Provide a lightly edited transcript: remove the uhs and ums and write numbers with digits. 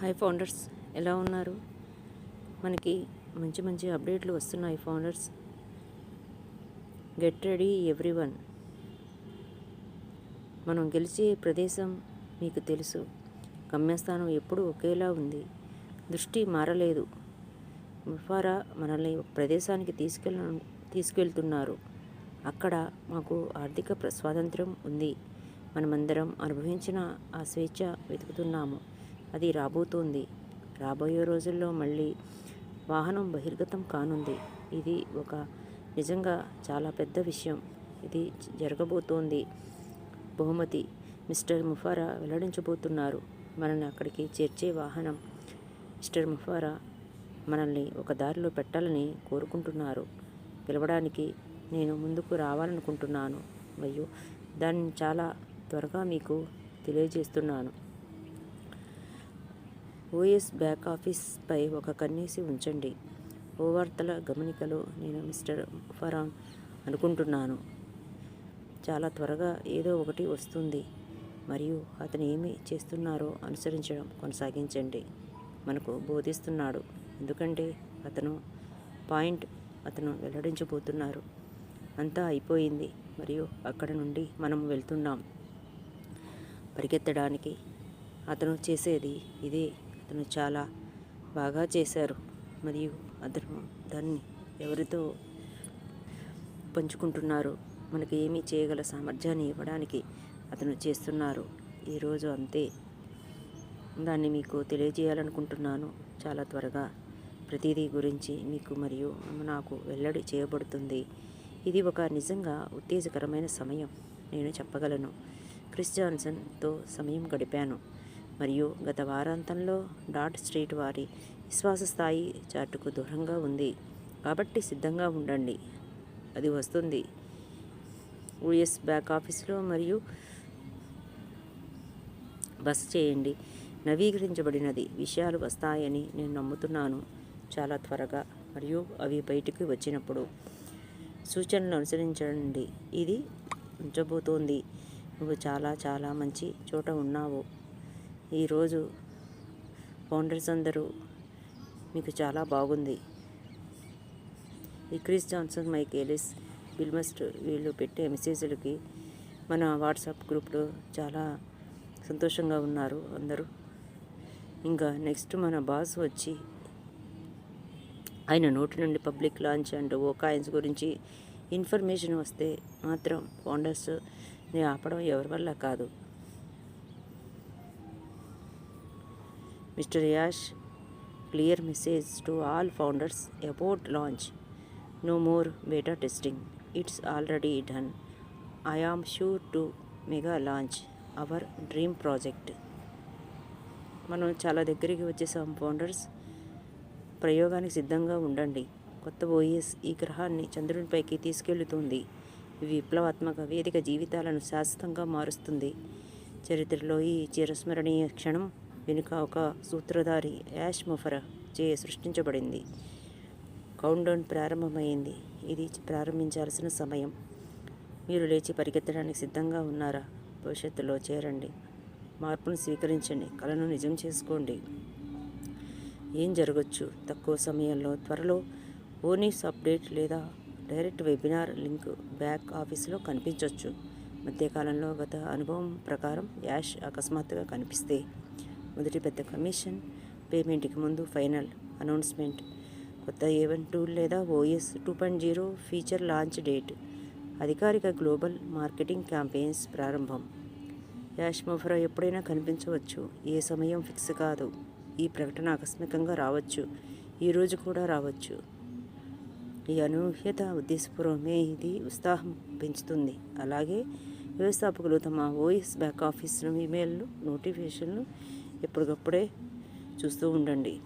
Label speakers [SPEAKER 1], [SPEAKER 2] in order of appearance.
[SPEAKER 1] Hi founders, ఎలా ఉన్నారు? మనకి మంచి మంచి అప్డేట్లు వస్తున్నాయి ఫౌండర్స్. Get ready everyone. మనం గెలిచే ప్రదేశం మీకు తెలుసు. గమ్యస్థానం ఎప్పుడూ ఒకేలా ఉంది. దృష్టి మారలేదు. ముఫారా మనల్ని ఒక ప్రదేశానికి తీసుకెళ్తున్నారు. అక్కడ మాకు ఆర్థిక స్వాతంత్రం ఉంది. మనమందరం అనుభవించిన ఆ స్వేచ్ఛ వెతుకుతున్నాము. అది రాబోతోంది. రాబోయే రోజుల్లో మళ్ళీ వాహనం బహిర్గతం కానుంది. ఇది ఒక నిజంగా చాలా పెద్ద విషయం. ఇది జరగబోతోంది. బహుమతి మిస్టర్ ముఫారా వెల్లడించబోతున్నారు. మనల్ని అక్కడికి చేర్చే వాహనం. మిస్టర్ ముఫారా మనల్ని ఒక దారిలో పెట్టాలని కోరుకుంటున్నారు. గెలవడానికి నేను ముందుకు రావాలనుకుంటున్నాను మరియు దాన్ని చాలా త్వరగా మీకు తెలియజేస్తున్నాను. ఓఎస్ బ్యాక్ ఆఫీస్పై ఒక కన్నేసి ఉంచండి. ఓ వార్తల గమనికలో నేను మిస్టర్ ఫరాన్ అనుకుంటున్నాను. చాలా త్వరగా ఏదో ఒకటి వస్తుంది మరియు అతను ఏమి చేస్తున్నారో అనుసరించడం కొనసాగించండి. మనకు బోధిస్తున్నాడు ఎందుకంటే అతను వెల్లడించబోతున్నారు. అంతా అయిపోయింది మరియు అక్కడ నుండి మనం వెళ్తున్నాం. పరిగెత్తడానికి అతను చేసేది ఇదే. అతను చాలా బాగా చేశారు మరియు అతను దాన్ని ఎవరితో పంచుకుంటున్నారు. మనకి ఏమీ చేయగల సామర్థ్యాన్ని ఇవ్వడానికి అతను చేస్తున్నారు. ఈరోజు అంతే. దాన్ని మీకు తెలియజేయాలనుకుంటున్నాను. చాలా త్వరగా ప్రతిదీ గురించి మీకు మరియు నాకు వెల్లడి చేయబడుతుంది. ఇది ఒక నిజంగా ఉత్తేజకరమైన సమయం. నేను చెప్పగలను. క్రిస్ జాన్సన్తో సమయం గడిపాను మరియు గత వారాంతంలో డాట్ స్ట్రీట్ వారి విశ్వాస స్థాయి చార్టుకు దూరంగా ఉంది. కాబట్టి సిద్ధంగా ఉండండి. అది వస్తుంది. యూఎస్ బ్యాక్ ఆఫీసులో మరియు బస చేయండి. నవీకరించబడినది విషయాలు వస్తాయని నేను నమ్ముతున్నాను చాలా త్వరగా మరియు అవి బయటికి వచ్చినప్పుడు సూచనలు అనుసరించండి. ఇది ఉంచబోతోంది. నువ్వు చాలా చాలా మంచి చోట ఉన్నావు. ఈరోజు ఫౌండర్స్ అందరూ మీకు చాలా బాగుంది. ఈ Chris Johnson, Mike Ellis, Bill మస్ట్ వీళ్ళు పెట్టే మెసేజ్లకి మన వాట్సాప్ గ్రూప్లో చాలా సంతోషంగా ఉన్నారు అందరూ. ఇంకా నెక్స్ట్ మన బాస్ వచ్చి ఆయన నోటి నుండి public launch and O coins గురించి ఇన్ఫర్మేషన్ వస్తే మాత్రం ఫౌండర్స్ని ఆపడం ఎవరి వల్ల కాదు. Mister Ash, clear message to all founders about launch. No more beta testing. It's already done. I am sure to mega launch our dream project. మనం చాలా దగ్గరికి వచ్చేసాం ఫౌండర్స్. ప్రయోగానికి సిద్ధంగా ఉండండి. కొత్త ఓఎస్ ఈ గ్రహాన్ని చంద్రునిపైకి తీసుకెళ్తుంది. ఈ విప్లవాత్మక వేదిక జీవితాలను శాశ్వతంగా మారుస్తుంది. చరిత్రలో ఈ చిరస్మరణీయ క్షణం వెనుక ఒక సూత్రధారి యాష్ ముఫరా చే సృష్టించబడింది. కౌంట్డౌన్ ప్రారంభమైంది. ఇది ప్రారంభించాల్సిన సమయం. మీరు లేచి పరిగెత్తడానికి సిద్ధంగా ఉన్నారా? భవిష్యత్తులో చేరండి. మార్పును స్వీకరించండి. కలను నిజం చేసుకోండి. ఏం జరగచ్చు? తక్కువ సమయంలో త్వరలో ఓనీస్ అప్డేట్ లేదా డైరెక్ట్ వెబినార్ లింక్ బ్యాక్ ఆఫీసులో కనిపించవచ్చు. మధ్యకాలంలో గత అనుభవం ప్రకారం యాష్ అకస్మాత్తుగా కనిపిస్తే మొదటి పెద్ద కమిషన్ పేమెంట్కి ముందు ఫైనల్ అనౌన్స్మెంట్. కొత్త ఈవెంట్ టూల్ లేదా ఓఎస్ 2.0 ఫీచర్ లాంచ్ డేట్. అధికారిక గ్లోబల్ మార్కెటింగ్ క్యాంపెయిన్స్ ప్రారంభం. యాష్ ముఫరా ఎప్పుడైనా కనిపించవచ్చు. ఏ సమయం ఫిక్స్ కాదు. ఈ ప్రకటన ఆకస్మికంగా రావచ్చు. ఈరోజు కూడా రావచ్చు. ఈ అనూహ్యత ఉద్దేశపూర్వమే. ఇది ఉత్సాహం పెంచుతుంది. అలాగే వ్యవస్థాపకులు తమ ఓఎస్ బ్యాక్ ఆఫీస్ ఈమెయిల్ నోటిఫికేషన్లు ఎప్పటికప్పుడే చూస్తూ ఉండండి.